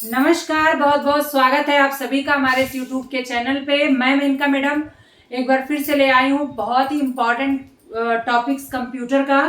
नमस्कार, बहुत बहुत स्वागत है आप सभी का हमारे इस YouTube के चैनल पे। मैं मेनका मैडम एक बार फिर से ले आई हूँ बहुत ही इम्पोर्टेंट टॉपिक्स कंप्यूटर का।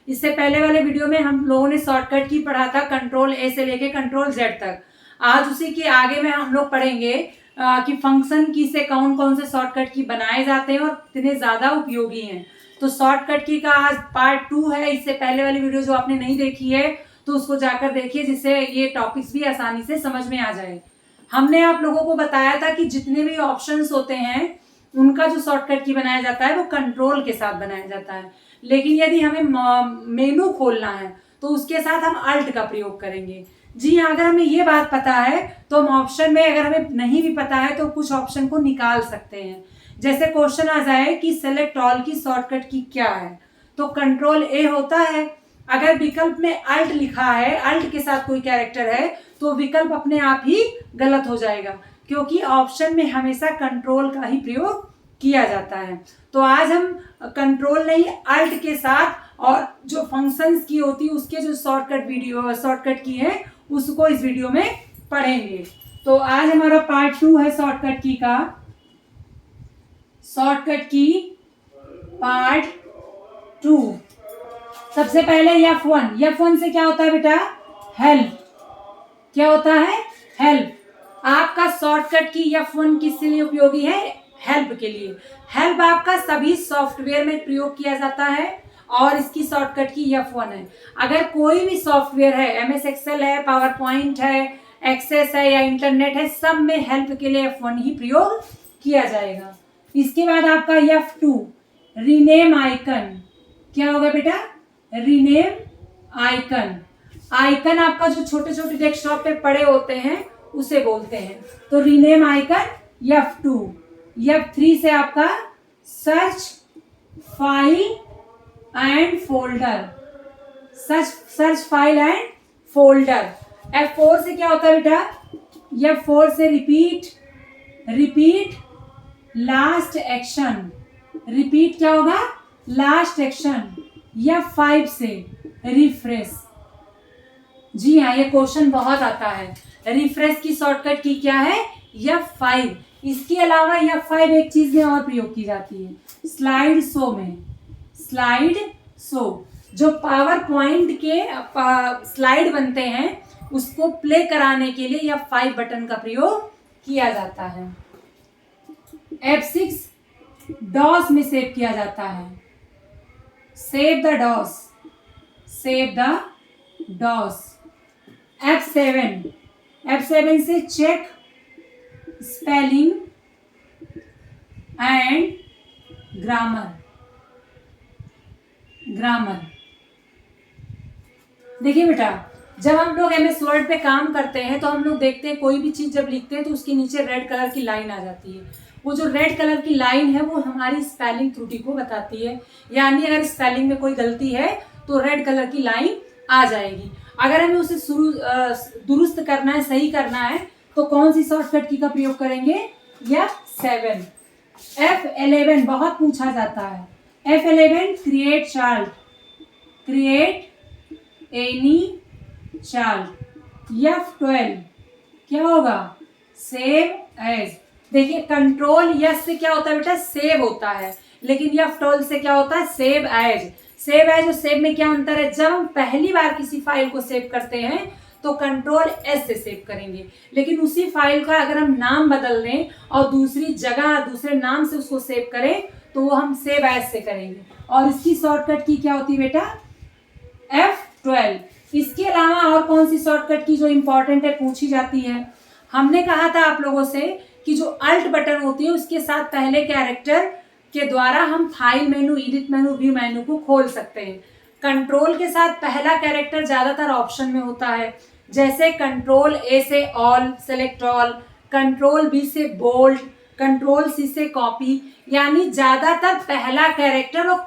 इससे पहले वाले वीडियो में हम लोगों ने शॉर्टकट की पढ़ा था, कंट्रोल ए से लेके कंट्रोल जेड तक। आज उसी के आगे में हम लोग पढ़ेंगे कि फंक्शन की से कौन कौन से शॉर्टकट की बनाए जाते हैं और कितने ज़्यादा उपयोगी हैं। तो शॉर्टकट की का आज पार्ट 2 है। इससे पहले वाली वीडियो जो आपने नहीं देखी है तो उसको जाकर देखिए, जिससे ये टॉपिक्स भी आसानी से समझ में आ जाए। हमने आप लोगों को बताया था कि जितने भी ऑप्शंस होते हैं उनका जो शॉर्टकट की बनाया जाता है वो कंट्रोल के साथ बनाया जाता है, लेकिन यदि हमें मेनू खोलना है तो उसके साथ हम अल्ट का प्रयोग करेंगे। जी हाँ, अगर हमें ये बात पता है तो हम ऑप्शन में, अगर हमें नहीं भी पता है तो कुछ ऑप्शन को निकाल सकते हैं। जैसे क्वेश्चन आ जाए कि सेलेक्ट ऑल की शॉर्टकट की क्या है, तो कंट्रोल ए होता है। अगर विकल्प में अल्ट लिखा है, अल्ट के साथ कोई कैरेक्टर है, तो विकल्प अपने आप ही गलत हो जाएगा, क्योंकि ऑप्शन में हमेशा कंट्रोल का ही प्रयोग किया जाता है। तो आज हम कंट्रोल नहीं, अल्ट के साथ और जो फंक्शंस की होती है उसके जो शॉर्टकट की है उसको इस वीडियो में पढ़ेंगे। तो आज हमारा पार्ट 2 है शॉर्टकट की का। शॉर्टकट की पार्ट 2। सबसे पहले F1 से क्या होता है बेटा? हेल्प। क्या होता है? हेल्प। आपका शॉर्टकट की F1 किसके लिए उपयोगी है? हेल्प के लिए। हेल्प आपका सभी सॉफ्टवेयर में प्रयोग किया जाता है और इसकी शॉर्टकट की F1 है। अगर कोई भी सॉफ्टवेयर है, MS एक्सेल है, पावर पॉइंट है, एक्सेस है या इंटरनेट है, सब में हेल्प के लिए F1 ही प्रयोग किया जाएगा। इसके बाद आपका F2 रीनेम आइकन। क्या होगा बेटा? Rename icon. आइकन आपका जो छोटे छोटे डेस्कटॉप पे पड़े होते हैं उसे बोलते हैं। तो रीनेम आइकन F2। F3 से आपका search file and folder. Search file and folder. F4 से क्या होता है बेटा? F4 से रिपीट लास्ट एक्शन। रिपीट क्या होगा? Last action. F5 से रिफ्रेश। जी हाँ, ये क्वेश्चन बहुत आता है। रिफ्रेश की शॉर्टकट की क्या है? F5। इसके अलावा F5 एक चीज में और प्रयोग की जाती है, स्लाइड शो में। स्लाइड शो, जो पावर पॉइंट के स्लाइड बनते हैं उसको प्ले कराने के लिए F5 बटन का प्रयोग किया जाता है। F6 डॉस में सेव किया जाता है। Save the DOS. Save the DOS. F7 से चेक स्पेलिंग एंड ग्रामर। देखिए बेटा, जब हम लोग MS वर्ड पे काम करते हैं तो हम लोग देखते हैं कोई भी चीज जब लिखते हैं तो उसके नीचे रेड कलर की लाइन आ जाती है। वो जो रेड कलर की लाइन है वो हमारी स्पेलिंग त्रुटि को बताती है, यानी अगर स्पेलिंग में कोई गलती है तो रेड कलर की लाइन आ जाएगी। अगर हमें उसे दुरुस्त करना है, सही करना है, तो कौन सी शॉर्टकट की का प्रयोग करेंगे? F7। F11 बहुत पूछा जाता है। F11 create chart. Create any chart. F12 क्या होगा? Save as. देखिए, कंट्रोल यस से क्या होता है बेटा? सेव होता है, लेकिन F12 से क्या होता है? Save as. सेव एज और सेव में क्या अंतर है? जब हम पहली बार किसी फाइल को सेव करते हैं तो कंट्रोल एस से सेव करेंगे, लेकिन उसी फाइल का अगर हम नाम बदल दें और दूसरी जगह दूसरे नाम से उसको सेव करें तो वो हम सेव एज से करेंगे। और इसकी शॉर्टकट की क्या होती है बेटा? F12। इसके अलावा और कौन सी शॉर्टकट की जो इंपॉर्टेंट है पूछी जाती है? हमने कहा था आप लोगों से कि जो अल्ट बटन होती है उसके साथ पहले कैरेक्टर के द्वारा हम फाइल मेनू, एडिट मेनू, व्यू मेनू को खोल सकते हैं। कंट्रोल के साथ पहला कैरेक्टर ज्यादातर ऑप्शन में होता है, जैसे कंट्रोल ए से all, select all, control B से बोल्ड, कंट्रोल सी से कॉपी। यानी ज्यादातर पहला कैरेक्टर और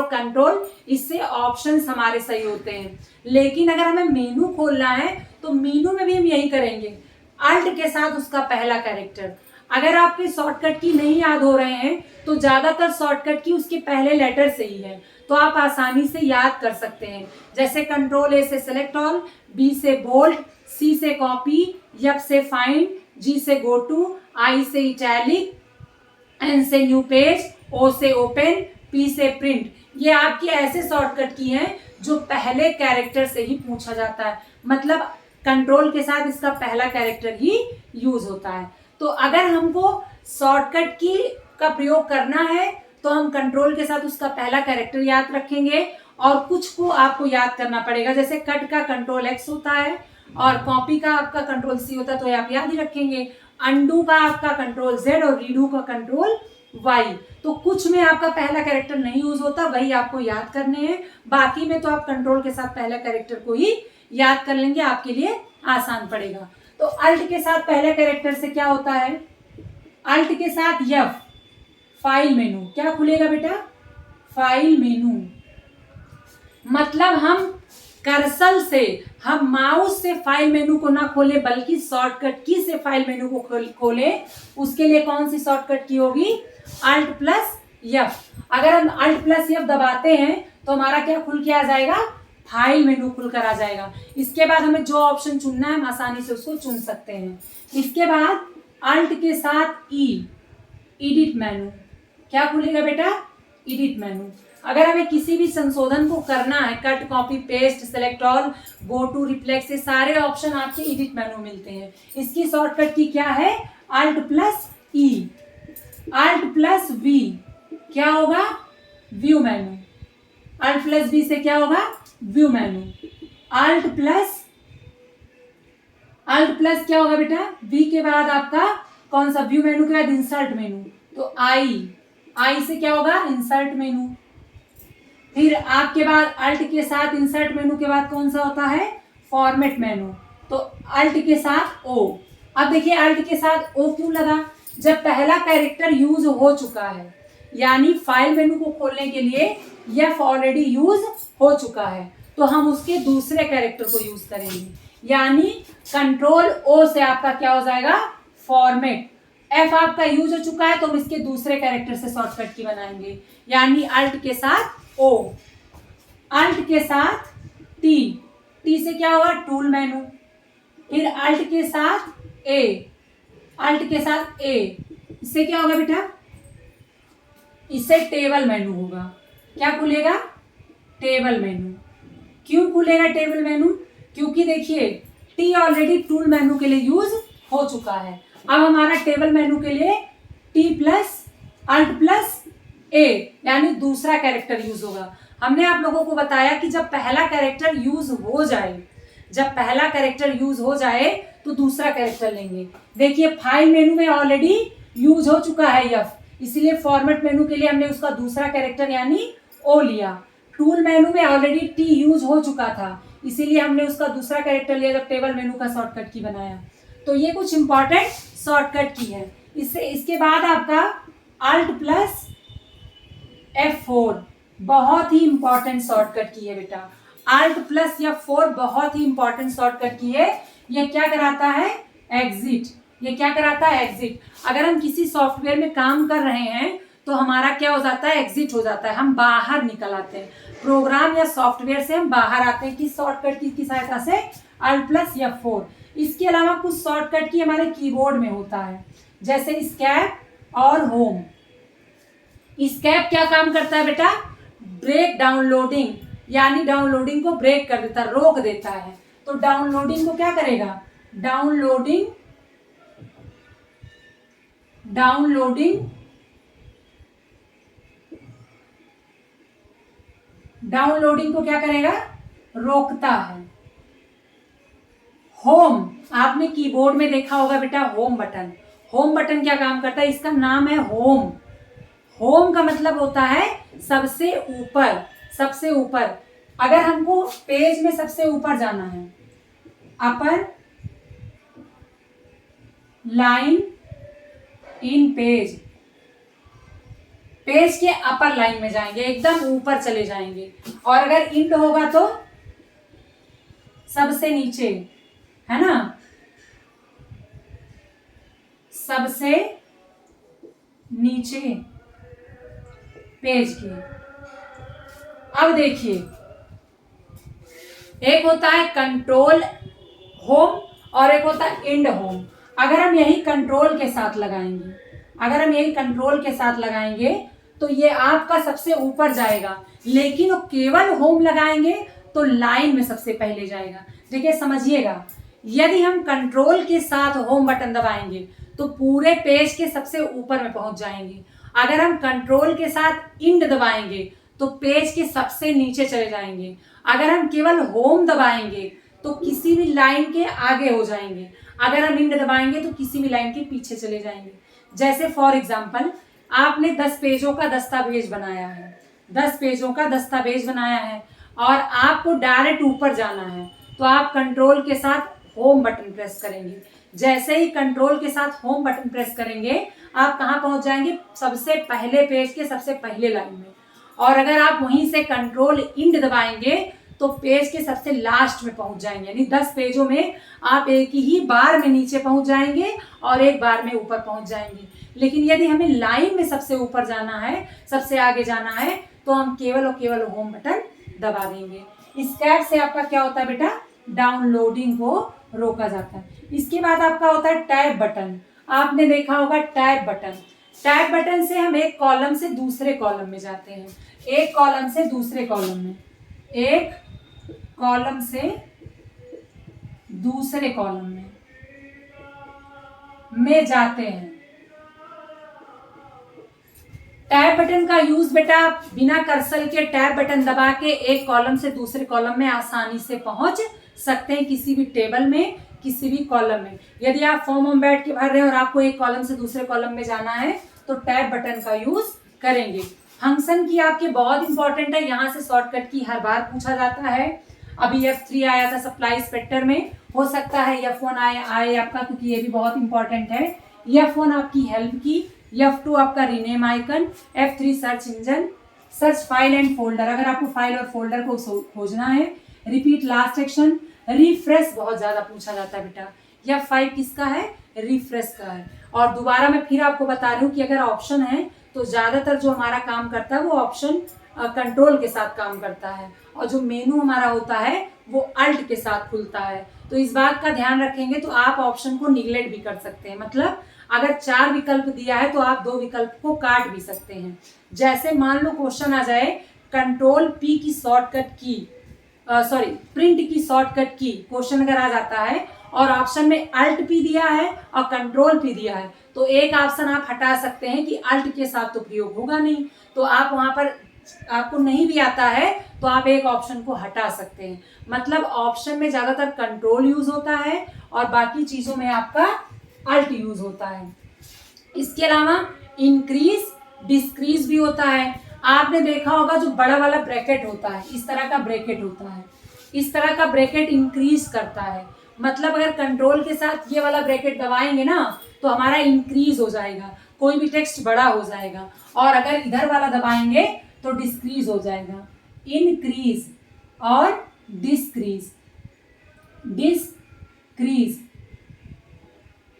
कंट्रोल, इससे ऑप्शंस हमारे सही होते हैं। लेकिन अगर हमें मेनू खोलना है तो मेनू में भी हम यही करेंगे, अल्ट के साथ उसका पहला कैरेक्टर। अगर आपके शॉर्टकट की नहीं याद हो रहे हैं तो ज्यादातर शॉर्टकट की उसके पहले लेटर से ही है। तो आप आसानी से याद कर सकते हैं। जैसे कंट्रोल ए से सेलेक्ट ऑल, बी से बोल्ड, सी से कॉपी, एफ से फाइंड, जी से गो टू, आई से इटैलिक, एन से न्यू पेज, ओ से ओपन, पी से प्रिंट। ये आपकी ऐसे शॉर्टकट की हैं जो पहले कैरेक्टर से ही पूछा जाता है, मतलब कंट्रोल के साथ इसका पहला कैरेक्टर ही यूज होता है। तो अगर हमको शॉर्टकट की का प्रयोग करना है तो हम कंट्रोल के साथ उसका पहला कैरेक्टर याद रखेंगे, और कुछ को आपको याद करना पड़ेगा। जैसे कट का कंट्रोल एक्स होता है और कॉपी का आपका कंट्रोल सी होता है, तो आप याद ही रखेंगे। अंडू का आपका कंट्रोल जेड और रीडू का कंट्रोल वाई। तो कुछ में आपका पहला कैरेक्टर नहीं यूज होता, वही आपको याद करने हैं। बाकी में तो आप कंट्रोल के साथ पहला कैरेक्टर को ही याद कर लेंगे, आपके लिए आसान पड़ेगा। तो अल्ट के साथ पहले कैरेक्टर से क्या होता है? अल्ट के साथ एफ, फाइल मेनू। क्या खुलेगा बेटा? File menu. मतलब हम कर्सर से, हम माउस से फाइल मेनू को ना खोले बल्कि शॉर्टकट की से फाइल मेनू को खोले। उसके लिए कौन सी शॉर्टकट की होगी? Alt plus F. अगर हम अल्ट प्लस एफ दबाते हैं तो हमारा क्या खुल के आ जाएगा? फाइल मेनू खुलकर आ जाएगा। इसके बाद हमें जो ऑप्शन चुनना है हम आसानी से उसको चुन सकते हैं। इसके बाद अल्ट के साथ ई, एडिट मेनू। क्या खुलेगा बेटा? Edit menu. अगर हमें किसी भी संशोधन को करना है, cut, copy, paste, select all, go to, reflex, ये सारे ऑप्शन आपके एडिट मेनू मिलते हैं। इसकी शॉर्टकट की क्या है? Alt plus E. Alt plus V क्या होगा? View menu. Alt plus V से क्या होगा? View menu. अल्ट प्लस क्या होगा बेटा? वी के बाद आपका कौन सा? व्यू मेनू के बाद इंसर्ट मेनू, तो आई से क्या होगा? इंसर्ट मेनू। फिर आपके बाद अल्ट के साथ इंसर्ट मेनू के बाद कौन सा होता है? फॉर्मेट मेनू। तो अल्ट के साथ ओ। अब देखिए अल्ट के साथ ओ क्यों लगा? जब पहला कैरेक्टर यूज हो चुका है, यानी फाइल मेनू को खोलने के लिए एफ ऑलरेडी यूज हो चुका है, तो हम उसके दूसरे कैरेक्टर को यूज करेंगे। यानी कंट्रोल ओ से आपका क्या हो जाएगा? फॉर्मेट। एफ आपका यूज हो चुका है तो हम इसके दूसरे कैरेक्टर से शॉर्टकट की बनाएंगे। यानी अल्ट के साथ ओ, अल्ट के साथ टी, टी से क्या होगा? टूल मेनू। फिर अल्ट के साथ ए, अल्ट के साथ ए, इससे क्या होगा बेटा? इससे टेबल मेनू होगा। क्या खुलेगा? टेबल मेनू। क्यों खुलेगा टेबल मेनू? क्योंकि देखिए टी ऑलरेडी टूल मेनू के लिए यूज हो चुका है। अब हमारा टेबल मेनू के लिए टी प्लस अल्ट प्लस ए, यानी दूसरा कैरेक्टर यूज होगा। हमने आप लोगों को बताया कि जब पहला कैरेक्टर यूज हो जाए, जब पहला कैरेक्टर यूज हो जाए तो दूसरा कैरेक्टर लेंगे। देखिए फाइल मेनू में ऑलरेडी यूज हो चुका है एफ, इसलिए फॉर्मेट मेनू के लिए हमने उसका दूसरा कैरेक्टर यानी ओ लिया। टूल मेनू में ऑलरेडी टी यूज हो चुका था, इसीलिए हमने उसका दूसरा कैरेक्टर लिया जब टेबल मेनू का शॉर्टकट की बनाया। तो ये कुछ इंपॉर्टेंट शॉर्टकट की है। इसके बाद आपका अल्ट प्लस F4 बहुत ही इंपॉर्टेंट शॉर्टकट की है बेटा। अल्ट प्लस F4 बहुत ही इंपॉर्टेंट शॉर्टकट की है। ये क्या कराता है? एग्जिट। ये क्या कराता है? एग्जिट। अगर हम किसी सॉफ्टवेयर में काम कर रहे हैं तो हमारा क्या हो जाता है? एग्जिट हो जाता है, हम बाहर निकल आते हैं। प्रोग्राम या सॉफ्टवेयर से हम बाहर आते हैं किस शॉर्टकट की सहायता से? Alt plus F4। इसके अलावा कुछ शॉर्टकट की हमारे कीबोर्ड में होता है, जैसे एस्केप और होम। एस्केप क्या काम करता है बेटा? ब्रेक डाउनलोडिंग, यानी डाउनलोडिंग को ब्रेक कर देता है, रोक देता है। तो डाउनलोडिंग को क्या करेगा? डाउनलोडिंग को क्या करेगा? रोकता है। होम, आपने कीबोर्ड में देखा होगा बेटा होम बटन। होम बटन क्या काम करता है? इसका नाम है होम। होम का मतलब होता है सबसे ऊपर, सबसे ऊपर। अगर हमको पेज में सबसे ऊपर जाना है, अपर लाइन इन पेज, पेज के अपर लाइन में जाएंगे, एकदम ऊपर चले जाएंगे। और अगर इंड होगा तो सबसे नीचे, है ना? सबसे नीचे पेज के। अब देखिए, एक होता है कंट्रोल होम और एक होता है इंड होम। अगर हम यही कंट्रोल के साथ लगाएंगे, अगर हम यही कंट्रोल के साथ लगाएंगे तो ये आपका सबसे ऊपर जाएगा, लेकिन वो केवल होम लगाएंगे तो लाइन में सबसे पहले जाएगा। देखिए समझिएगा, यदि हम कंट्रोल के साथ होम बटन दबाएंगे तो पूरे पेज के सबसे ऊपर में पहुंच जाएंगे। अगर हम कंट्रोल के साथ इंड दबाएंगे तो पेज के सबसे नीचे चले जाएंगे। अगर हम केवल होम दबाएंगे तो किसी भी लाइन के आगे हो जाएंगे। अगर हम इंड दबाएंगे तो किसी भी लाइन के पीछे चले जाएंगे। जैसे फॉर एग्जाम्पल, आपने 10 पेजों का दस्तावेज बनाया है, 10 पेजों का दस्तावेज बनाया है और आपको डायरेक्ट ऊपर जाना है, तो आप कंट्रोल के साथ होम बटन प्रेस करेंगे। जैसे ही कंट्रोल के साथ होम बटन प्रेस करेंगे, आप कहाँ पहुंच जाएंगे? सबसे पहले पेज के सबसे पहले लाइन में। और अगर आप वहीं से कंट्रोल इंड दबाएंगे तो पेज के सबसे लास्ट में पहुंच जाएंगे। यानी 10 पेजों में आप एक ही बार में नीचे पहुंच जाएंगे और एक बार में ऊपर पहुंच जाएंगे। लेकिन यदि हमें लाइन में सबसे ऊपर जाना है, सबसे आगे जाना है, तो हम केवल और केवल होम बटन दबा देंगे। इस कैप से आपका क्या होता है बेटा? डाउनलोडिंग को रोका जाता है। इसके बाद आपका होता है टैब बटन। आपने देखा होगा टैब बटन। टैब बटन से हम एक कॉलम से दूसरे कॉलम में जाते हैं, एक कॉलम से दूसरे कॉलम में, एक कॉलम से दूसरे कॉलम में जाते हैं। टैब बटन का यूज बेटा बिना कर्सर के टैब बटन दबा के एक कॉलम से दूसरे कॉलम में आसानी से पहुंच सकते हैं, किसी भी टेबल में, किसी भी कॉलम में। यदि आप फॉर्म बैठ के भर रहे हैं और आपको एक कॉलम से दूसरे कॉलम में जाना है तो टैब बटन का यूज करेंगे। फंक्शन की आपके बहुत इंपॉर्टेंट है, यहाँ से शॉर्टकट की हर बार पूछा जाता है। अभी F3 आया था सप्लाई इंस्पेक्टर में, हो सकता है F1 आए आपका, क्योंकि ये भी बहुत इंपॉर्टेंट है। F1 आपकी हेल्प की, F2 आपका rename icon, F3 search engine, search file and folder, अगर आपको फाइल और फोल्डर को खोजना है। रिपीट लास्ट एक्शन, रिफ्रेश बहुत ज्यादा पूछा जाता है बेटा। F5 किसका है? रिफ्रेश का है। और दोबारा मैं फिर आपको बता रही हूँ कि अगर ऑप्शन है तो ज्यादातर जो हमारा काम करता है वो ऑप्शन कंट्रोल के साथ काम करता है, और जो मेनू हमारा होता है वो अल्ट के साथ खुलता है। तो इस बात का ध्यान रखेंगे तो आप ऑप्शन को निगलेक्ट भी कर सकते हैं। मतलब अगर 4 विकल्प दिया है तो आप 2 विकल्प को काट भी सकते हैं। जैसे मान लो क्वेश्चन आ जाए कंट्रोल पी की शॉर्टकट की, प्रिंट की शॉर्टकट की, क्वेश्चन अगर आ जाता है और ऑप्शन में अल्ट पी दिया है और कंट्रोल पी दिया है, तो एक ऑप्शन आप हटा सकते हैं कि अल्ट के साथ तो प्रयोग होगा नहीं, तो आप वहां पर आपको नहीं भी आता है तो आप एक ऑप्शन को हटा सकते हैं। मतलब ऑप्शन में ज्यादातर कंट्रोल यूज होता है और बाकी चीजों में आपका अल्ट यूज होता है। इसके अलावा इंक्रीज डिस्क्रीज भी होता है। आपने देखा होगा जो बड़ा वाला ब्रैकेट होता है, इस तरह का ब्रैकेट होता है, इस तरह का ब्रैकेट इंक्रीज करता है। मतलब अगर कंट्रोल के साथ ये वाला ब्रैकेट दबाएंगे ना तो हमारा इंक्रीज हो जाएगा, कोई भी टेक्स्ट बड़ा हो जाएगा, और अगर इधर वाला दबाएंगे तो डिस्क्रीज हो जाएगा। इंक्रीज और डिस्क्रीज, डिस्क्रीज,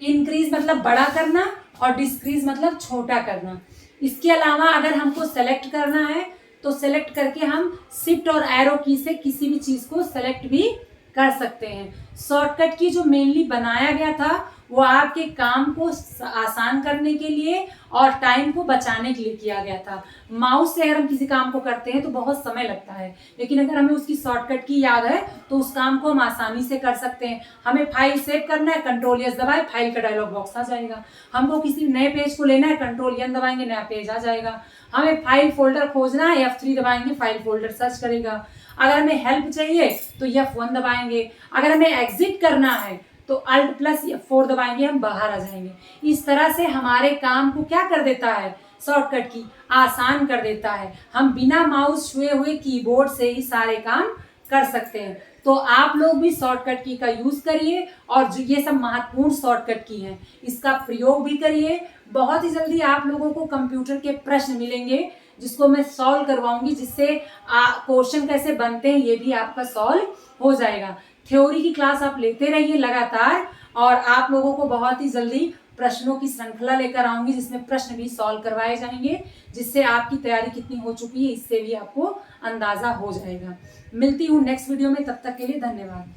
इंक्रीज मतलब बड़ा करना और डिस्क्रीज मतलब छोटा करना। इसके अलावा अगर हमको सेलेक्ट करना है तो सेलेक्ट करके हम शिफ्ट और एरो की से किसी भी चीज को सेलेक्ट भी कर सकते हैं। शॉर्टकट की जो मेनली बनाया गया था वो आपके काम को आसान करने के लिए और टाइम को बचाने के लिए किया गया था। माउस से अगर हम किसी काम को करते हैं तो बहुत समय लगता है, लेकिन अगर हमें उसकी शॉर्टकट की याद है तो उस काम को हम आसानी से कर सकते हैं। हमें फाइल सेव करना है, कंट्रोल एस दबाए, फाइल का डायलॉग बॉक्स आ जाएगा। हमको किसी नए पेज को लेना है, कंट्रोल एन दबाएंगे, नया पेज आ जाएगा। हमें फाइल फोल्डर खोजना है, F3 दबाएंगे, फाइल फोल्डर सर्च करेगा। अगर हमें हेल्प चाहिए तो F1 दबाएंगे। अगर हमें एग्जिट करना है तो Alt प्लस F4 दबाएंगे, हम बाहर आ जाएंगे। इस तरह से हमारे काम को क्या कर देता है? शॉर्टकट की आसान कर देता है। हम बिना माउस छुए हुए कीबोर्ड से ही सारे काम कर सकते हैं। तो आप लोग भी शॉर्टकट की का यूज करिए और जो ये सब महत्वपूर्ण शॉर्टकट की हैं इसका प्रयोग भी करिए। बहुत ही जल्दी आप लोगों को कंप्यूटर के प्रश्न मिलेंगे जिसको मैं सॉल्व करवाऊंगी, जिससे क्वेश्चन कैसे बनते हैं ये भी आपका सॉल्व हो जाएगा। थ्योरी की क्लास आप लेते रहिए लगातार और आप लोगों को बहुत ही जल्दी प्रश्नों की श्रृंखला लेकर आऊंगी जिसमें प्रश्न भी सॉल्व करवाए जाएंगे, जिससे आपकी तैयारी कितनी हो चुकी है इससे भी आपको अंदाजा हो जाएगा। मिलती हूँ नेक्स्ट वीडियो में, तब तक के लिए धन्यवाद।